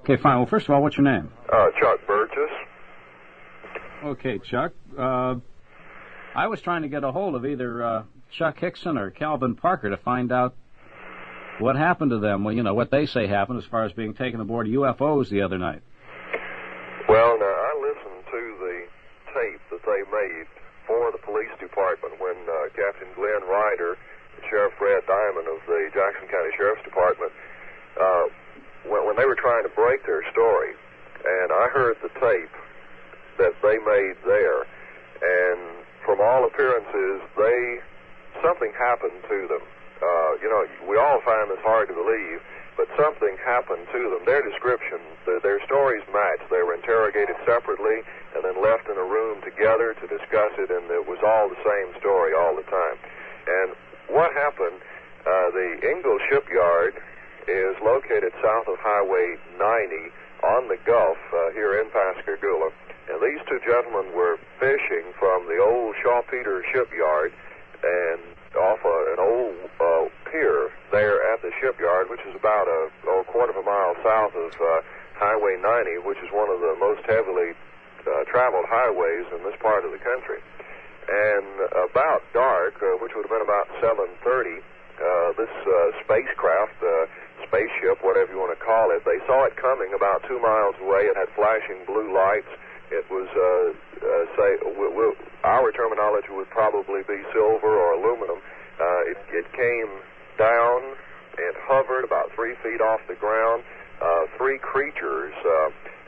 Okay, fine. Well, first of all, what's your name? Chuck Burgess. Okay, Chuck. I was trying to get a hold of either Chuck Hickson or Calvin Parker to find out what happened to them. Well, you know, what they say happened as far as being taken aboard UFOs the other night. Well, now, I listened to the tape that they made for the police department when Captain Glenn Ryder and Sheriff Fred Diamond of the Jackson County Sheriff's Department, when they were trying to break their story, and I heard the tape that they made there, and from all appearances, something happened to them. You know, we all find this hard to believe, but something happened to them. Their description, their stories matched. They were interrogated separately and then left in a room together to discuss it, and it was all the same story all the time. And what happened, the Ingalls Shipyard is located south of Highway 90 on the Gulf here in Pascagoula. And these two gentlemen were fishing from the old Shaw Peter shipyard and off an old pier there at the shipyard, which is about a quarter of a mile south of Highway 90, which is one of the most heavily traveled highways in this part of the country. And about dark, which would have been about 7:30, this spacecraft, spaceship, whatever you want to call it, they saw it coming about 2 miles away. It had flashing blue lights. It was, our terminology would probably be silver or aluminum. It came down and hovered about 3 feet off the ground. Three creatures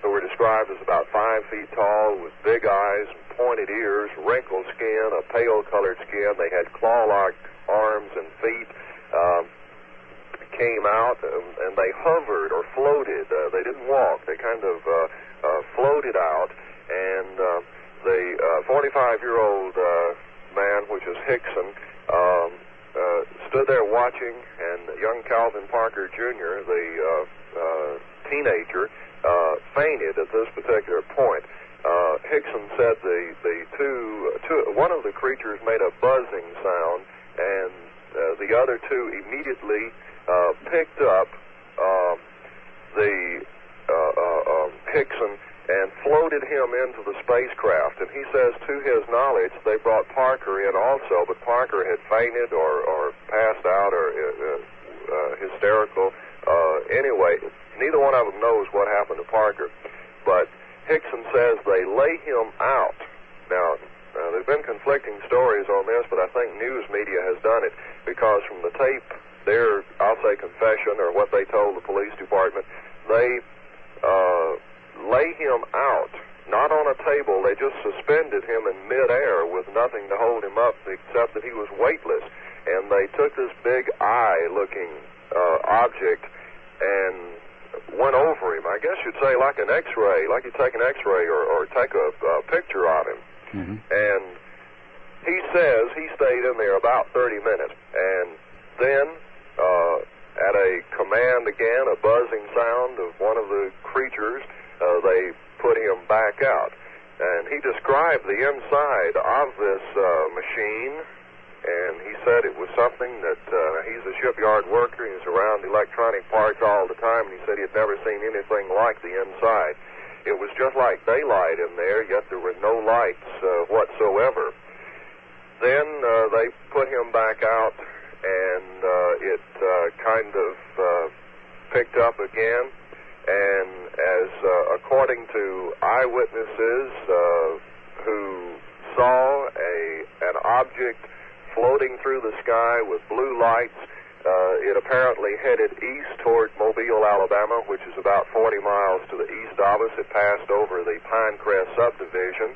who were described as about 5 feet tall with big eyes, pointed ears, wrinkled skin, a pale-colored skin. They had claw-like arms and feet. Came out and they hovered or floated. They didn't walk. They kind of floated out. And the 45-year-old man, which is Hickson, stood there watching, and young Calvin Parker Jr., the teenager, fainted at this particular point. Hickson said one of the creatures made a buzzing sound, and the other two immediately picked up Hickson and floated him into the spacecraft. And he says, to his knowledge, they brought Parker in also, but Parker had fainted or passed out or hysterical. Anyway, neither one of them knows what happened to Parker. But Hickson says they lay him out. Now, there's been conflicting stories on this, but I think news media has done it, because from the tape, their, I'll say, confession, or what they told the police department, they lay him out, not on a table. They just suspended him in midair with nothing to hold him up except that he was weightless. And they took this big eye-looking object and went over him. I guess you'd say like an X-ray, like you take an X-ray or take a picture of him. Mm-hmm. And he says he stayed in there about 30 minutes. And then at a command again, a buzzing sound of one of the creatures, they put him back out. And he described the inside of this machine, and he said it was something that he's a shipyard worker. He's around electronic parts all the time, and he said he had never seen anything like the inside. It was just like daylight in there, yet there were no lights whatsoever. Then they put him back out, and it kind of picked up again. And as according to eyewitnesses who saw an object floating through the sky with blue lights, it apparently headed east toward Mobile, Alabama, which is about 40 miles to the east of us. It passed over the Pinecrest subdivision,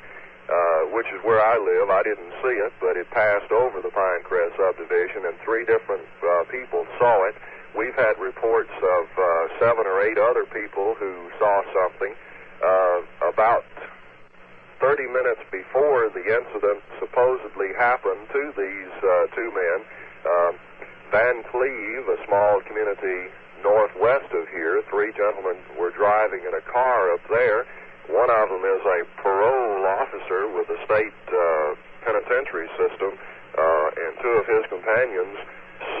which is where I live. I didn't see it, but it passed over the Pinecrest subdivision, and 3 different people saw it. We've had reports of 7 or 8 other people who saw something. About 30 minutes before the incident supposedly happened to these 2 men, Van Cleve, a small community northwest of here, 3 gentlemen were driving in a car up there. One of them is a parole officer with the state penitentiary system, and 2 of his companions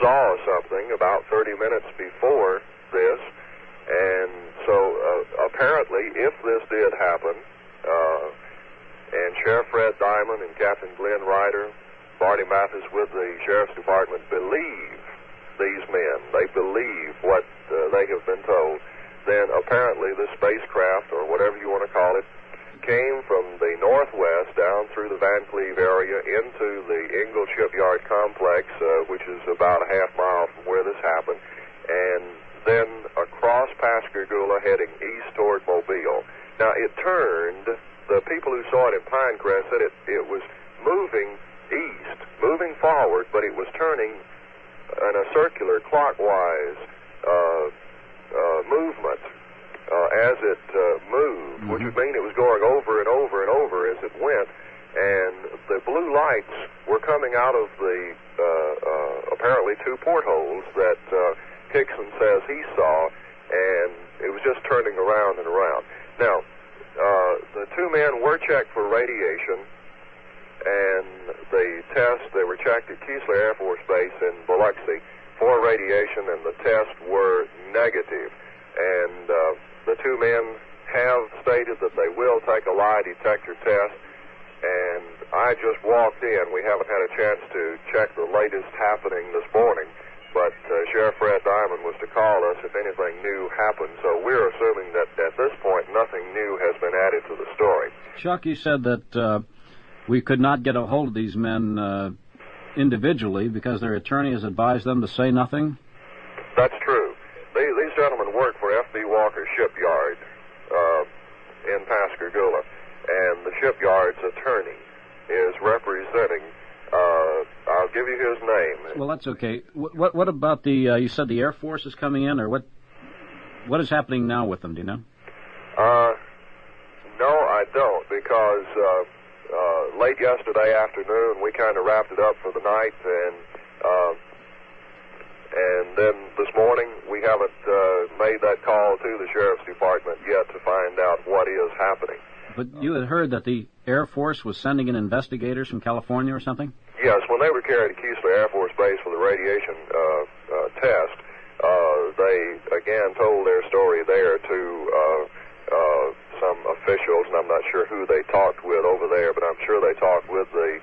saw something about 30 minutes before this. And so apparently, if this did happen, and Sheriff Fred Diamond and Captain Glenn Ryder, Barney Mathis with the Sheriff's Department believe these men, they believe what they have been told, then apparently the spacecraft, or whatever you want to call it, came from the northwest down through the Van Cleve area into the Ingle Shipyard complex, which is about a half mile from where this happened, and then across Pascagoula heading east toward Mobile. Now, it turned, the people who saw it in Pinecrest said it was moving east, moving forward, but it was turning in a circular clockwise movement as it moved, which would mean it was going over and over and over as it went, and the blue lights were coming out of the apparently two portholes that Hickson says he saw, and it was just turning around and around. Now, the two men were checked for radiation, and they were checked at Keesler Air Force Base in Biloxi for radiation, and the tests were negative. And the two men have stated that they will take a lie detector test, and I just walked in. We haven't had a chance to check the latest happening this morning, but Sheriff Fred Diamond was to call us if anything new happened, so we're assuming that at this point nothing new has been added to the story. Chuck, you said that we could not get a hold of these men individually because their attorney has advised them to say nothing? That's true. These gentlemen work for F.B. Walker Shipyard in Pascagoula, and the shipyard's attorney is representing, I'll give you his name. Well, that's okay. What about the, you said the Air Force is coming in, or what is happening now with them, do you know? No, I don't, because late yesterday afternoon we kind of wrapped it up for the night, and then this morning we haven't made that call to the Sheriff's Department yet to find out what is happening. But you had heard that the Air Force was sending in investigators from California or something? Yes, when they were carried to Keesler Air Force Base for the radiation test, they again told their story there to some officials, and I'm not sure who they talked with over there, but I'm sure they talked with the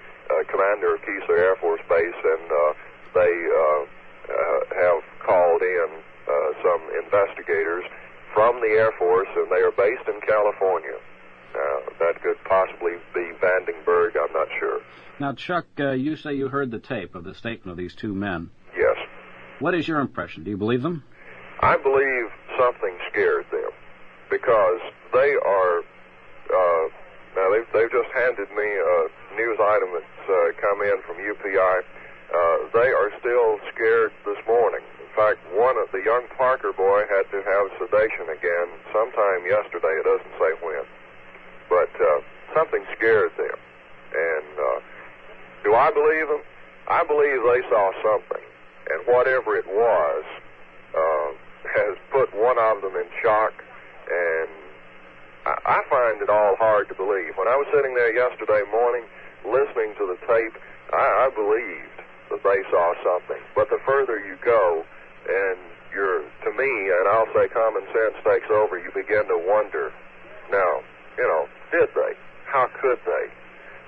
commander of Keesler Air Force Base, and they have called in some investigators from the Air Force, and they are based in California. That could possibly be Vandenberg, I'm not sure. Now, Chuck, you say you heard the tape of the statement of these two men. Yes. What is your impression? Do you believe them? I believe something scared them, because they are, now they've just handed me a news item that's come in from UPI. They are still scared this morning. In fact, one of the young Parker boy had to have sedation again sometime yesterday. It doesn't say when. But something scared them. And do I believe them? I believe they saw something. And whatever it was has put one of them in shock. And I find it all hard to believe. When I was sitting there yesterday morning listening to the tape, I believed that they saw something. But the further you go, and to me, and I'll say common sense takes over, you begin to wonder, now, did they? How could they?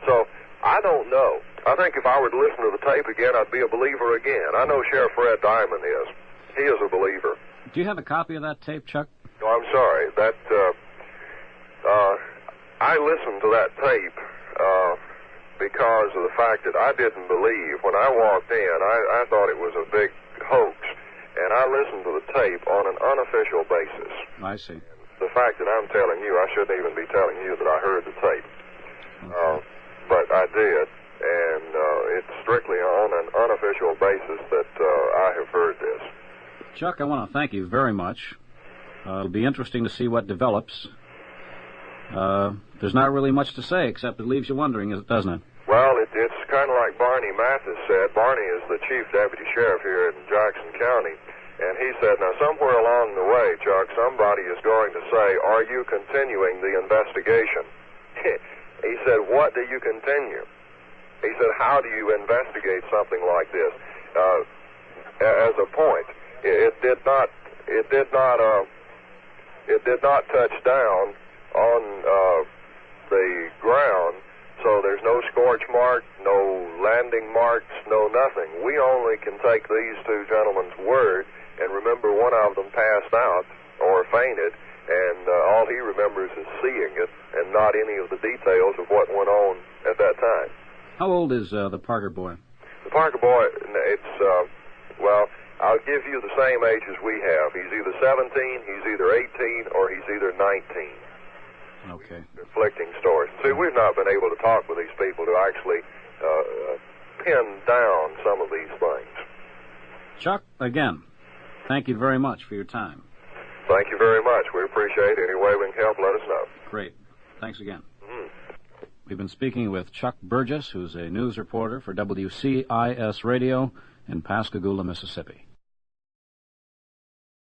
So, I don't know. I think if I were to listen to the tape again, I'd be a believer again. I know Sheriff Fred Diamond is. He is a believer. Do you have a copy of that tape, Chuck? No, I'm sorry. I listened to that tape because of the fact that I didn't believe. When I walked in, I thought it was a big hoax, and I listened to the tape on an unofficial basis. I see. The fact that I'm telling you, I shouldn't even be telling you that I heard the tape. Okay. But I did, and it's strictly on an unofficial basis that I have heard this. Chuck, I want to thank you very much. It'll be interesting to see what develops. There's not really much to say, except it leaves you wondering, doesn't it? Well, it's kind of like Barney Mathis said. Barney is the chief deputy sheriff here in Jackson County. And he said, now, somewhere along the way, Chuck, somebody is going to say, are you continuing the investigation? He said, what do you continue? He said, how do you investigate something like this? As a point, it did not touch down on the ground, so there's no scorch mark, no landing marks, no nothing. We only can take these two gentlemen's word, and remember one of them passed out or fainted, and all he remembers is seeing it and not any of the details of what went on at that time. How old is the Parker boy? The Parker boy, it's, well, I'll give you the same age as we have. He's either 17, he's either 18, or he's either 19. Okay. Conflicting stories. See, we've not been able to talk with these people to actually pin down some of these things. Chuck, again, thank you very much for your time. Thank you very much. We appreciate it. Any way we can help, let us know. Great. Thanks again. Mm-hmm. We've been speaking with Chuck Burgess, who's a news reporter for WCIS Radio in Pascagoula, Mississippi.